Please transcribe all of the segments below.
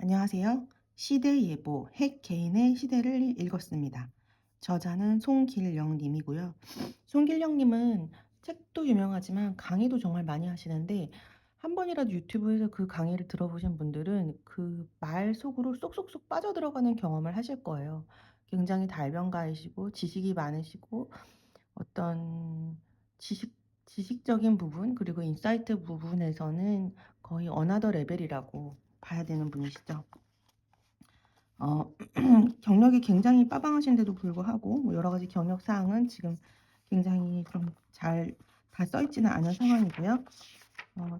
안녕하세요. 시대예보 핵 개인의 시대를 읽었습니다. 저자는 송길영 님이고요. 송길영 님은 책도 유명하지만 강의도 정말 많이 하시는데 한 번이라도 유튜브에서 그 강의를 들어보신 분들은 그 말 속으로 쏙쏙쏙 빠져들어가는 경험을 하실 거예요. 굉장히 달변가이시고 지식이 많으시고 어떤 지식 지식적인 부분 그리고 인사이트 부분에서는 거의 어나더 레벨이라고 봐야 되는 분이시죠. 경력이 굉장히 빠방하신데도 불구하고 뭐 여러 가지 경력 사항은 지금 굉장히 좀 잘 다 써 있지는 않은 상황이고요.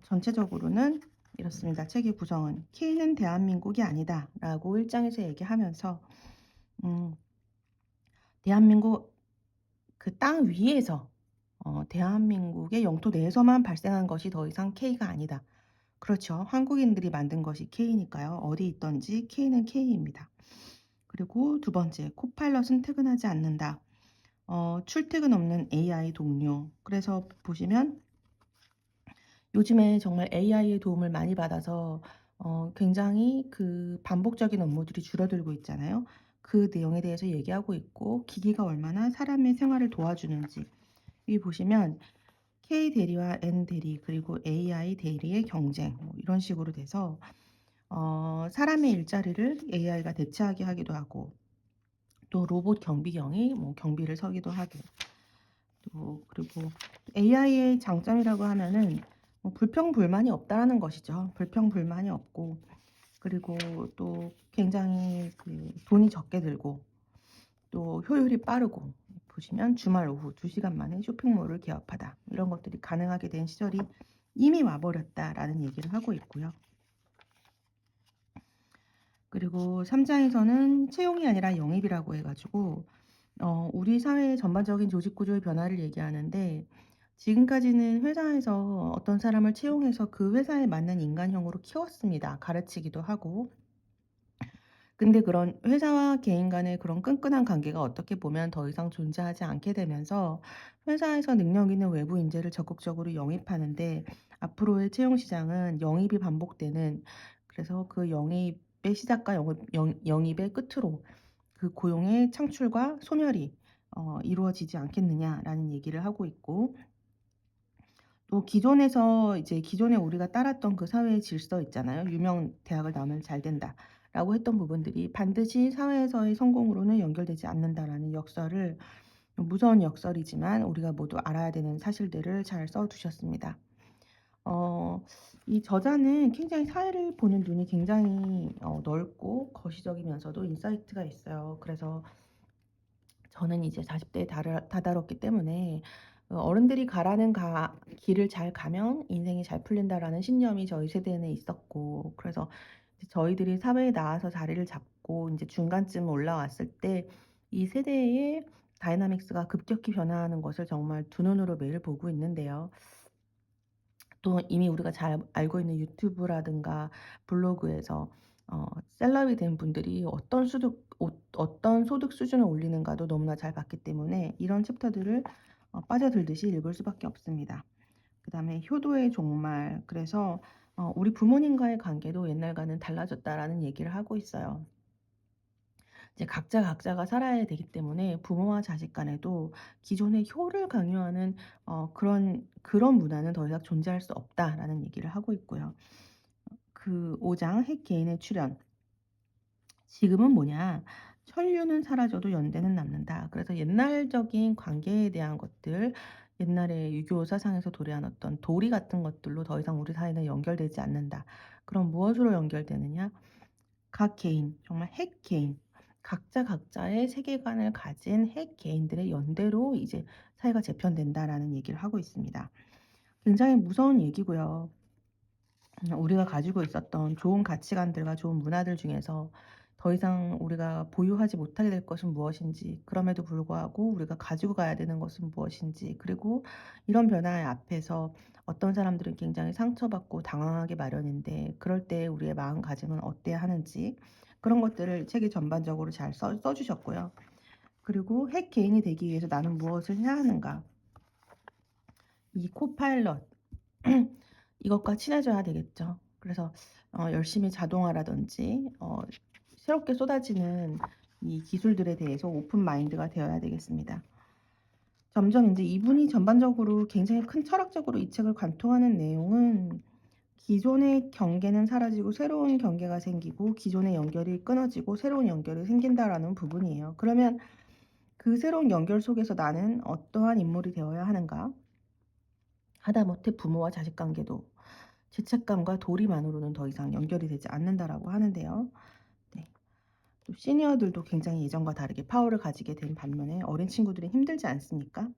전체적으로는 이렇습니다. 책의 구성은 K는 대한민국이 아니다라고 1장에서 얘기하면서 음, 대한민국 그 땅 위에서 대한민국의 영토 내에서만 발생한 것이 더 이상 K가 아니다. 그렇죠. 한국인들이 만든 것이 K니까요. 어디 있든지 K는 K입니다. 그리고 두 번째, 코파일럿은 퇴근하지 않는다. 출퇴근 없는 AI 동료. 그래서 보시면 요즘에 정말 AI의 도움을 많이 받아서 굉장히 그 반복적인 업무들이 줄어들고 있잖아요. 그 내용에 대해서 얘기하고 있고 기기가 얼마나 사람의 생활을 도와주는지 여기 보시면 K 대리와 N 대리 그리고 AI 대리의 경쟁 뭐 이런 식으로 돼서 사람의 일자리를 AI가 대체하게 하기도 하고 또 로봇 경비경이 뭐 경비를 서기도 하고 또 그리고 AI의 장점이라고 하면은 뭐 불평불만이 없다라는 것이죠. 불평불만이 없고 그리고 또 굉장히 그 돈이 적게 들고 또 효율이 빠르고 보시면 주말 오후 2시간 만에 쇼핑몰을 개업하다 이런 것들이 가능하게 된 시절이 이미 와버렸다라는 얘기를 하고 있고요. 그리고 3장에서는 채용이 아니라 영입이라고 해가지고 우리 사회의 전반적인 조직 구조의 변화를 얘기하는데 지금까지는 회사에서 어떤 사람을 채용해서 그 회사에 맞는 인간형으로 키웠습니다. 가르치기도 하고. 근데 그런 회사와 개인 간의 그런 끈끈한 관계가 어떻게 보면 더 이상 존재하지 않게 되면서 회사에서 능력 있는 외부 인재를 적극적으로 영입하는데 앞으로의 채용 시장은 영입이 반복되는 그래서 그 영입의 시작과 영입의 끝으로 그 고용의 창출과 소멸이 이루어지지 않겠느냐라는 얘기를 하고 있고 또 기존에서 이제 기존에 우리가 따랐던 그 사회의 질서 있잖아요. 유명 대학을 나오면 잘 된다라고 했던 부분들이 반드시 사회에서의 성공으로는 연결되지 않는다라는 역설을 무서운 역설이지만 우리가 모두 알아야 되는 사실들을 잘 써두셨습니다. 이 저자는 굉장히 사회를 보는 눈이 굉장히 넓고 거시적이면서도 인사이트가 있어요. 그래서 저는 이제 40대에 다다랐기 때문에 어른들이 가라는 길을 잘 가면 인생이 잘 풀린다라는 신념이 저희 세대에는 있었고 그래서 이제 저희들이 사회에 나와서 자리를 잡고 이제 중간쯤 올라왔을 때 이 세대의 다이나믹스가 급격히 변화하는 것을 정말 두 눈으로 매일 보고 있는데요. 또 이미 우리가 잘 알고 있는 유튜브라든가 블로그에서 셀럽이 된 분들이 어떤 소득 수준을 올리는가도 너무나 잘 봤기 때문에 이런 챕터들을 빠져들듯이 읽을 수밖에 없습니다. 그다음에 효도의 종말. 그래서 우리 부모님과의 관계도 옛날과는 달라졌다라는 얘기를 하고 있어요. 이제 각자가 살아야 되기 때문에 부모와 자식 간에도 기존의 효를 강요하는 그런 문화는 더 이상 존재할 수 없다라는 얘기를 하고 있고요. 그 5장 핵 개인의 출현. 지금은 뭐냐? 천류는 사라져도 연대는 남는다. 그래서 옛날적인 관계에 대한 것들, 옛날에 유교 사상에서 도래한 어떤 도리 같은 것들로 더 이상 우리 사회는 연결되지 않는다. 그럼 무엇으로 연결되느냐? 각 개인, 정말 핵 개인, 각자의 세계관을 가진 핵 개인들의 연대로 이제 사회가 재편된다라는 얘기를 하고 있습니다. 굉장히 무서운 얘기고요. 우리가 가지고 있었던 좋은 가치관들과 좋은 문화들 중에서 더 이상 우리가 보유하지 못하게 될 것은 무엇인지, 그럼에도 불구하고 우리가 가지고 가야 되는 것은 무엇인지, 그리고 이런 변화의 앞에서 어떤 사람들은 굉장히 상처받고 당황하게 마련인데, 그럴 때 우리의 마음가짐은 어때야 하는지, 그런 것들을 책이 전반적으로 잘 써주셨고요. 그리고 핵 개인이 되기 위해서 나는 무엇을 해야 하는가? 이 코파일럿, 이것과 친해져야 되겠죠. 그래서 열심히 자동화라든지 새롭게 쏟아지는 이 기술들에 대해서 오픈 마인드가 되어야 되겠습니다. 점점 인제 이분이 전반적으로 굉장히 큰 철학적으로 이 책을 관통하는 내용은 기존의 경계는 사라지고 새로운 경계가 생기고 기존의 연결이 끊어지고 새로운 연결이 생긴다라는 부분이에요. 그러면 그 새로운 연결 속에서 나는 어떠한 인물이 되어야 하는가? 하다못해 부모와 자식 관계도 죄책감과 도리만으로는 더 이상 연결이 되지 않는다라고 하는데요. 네. 또 시니어들도 굉장히 예전과 다르게 파워를 가지게 된 반면에 어린 친구들은 힘들지 않습니까?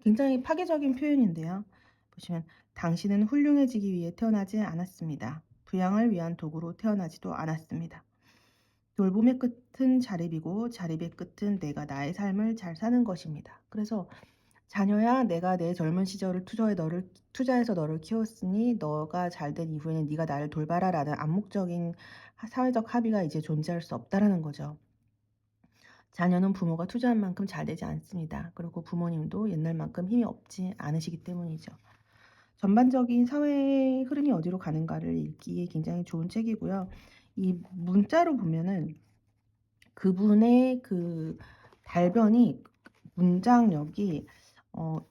굉장히 파괴적인 표현인데요. 보시면 당신은 훌륭해지기 위해 태어나지 않았습니다. 부양을 위한 도구로 태어나지도 않았습니다. 돌봄의 끝은 자립이고 자립의 끝은 내가 나의 삶을 잘 사는 것입니다. 그래서 자녀야 내가 내 젊은 시절을 투자해서 너를 키웠으니 너가 잘 된 이후에는 네가 나를 돌봐라라는 암묵적인 사회적 합의가 이제 존재할 수 없다라는 거죠. 자녀는 부모가 투자한 만큼 잘 되지 않습니다. 그리고 부모님도 옛날만큼 힘이 없지 않으시기 때문이죠. 전반적인 사회의 흐름이 어디로 가는가를 읽기에 굉장히 좋은 책이고요. 이 문자로 보면은 그분의 그 달변이 문장력이 어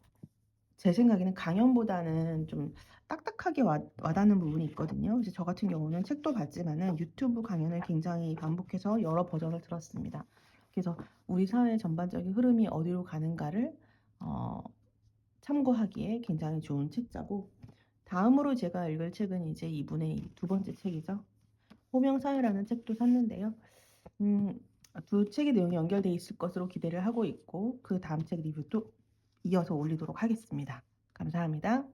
제 생각에는 강연보다는 좀 딱딱하게 와닿는 부분이 있거든요. 그래서 저 같은 경우는 책도 봤지만은 유튜브 강연을 굉장히 반복해서 여러 버전을 들었습니다. 그래서 우리 사회의 전반적인 흐름이 어디로 가는가를 어 참고하기에 굉장히 좋은 책자고, 다음으로 제가 읽을 책은 이제 이분의 두 번째 책이죠. 호명사회라는 책도 샀는데요. 음 두 책의 내용이 연결돼 있을 것으로 기대를 하고 있고 그다음 책 리뷰도 이어서 올리도록 하겠습니다. 감사합니다.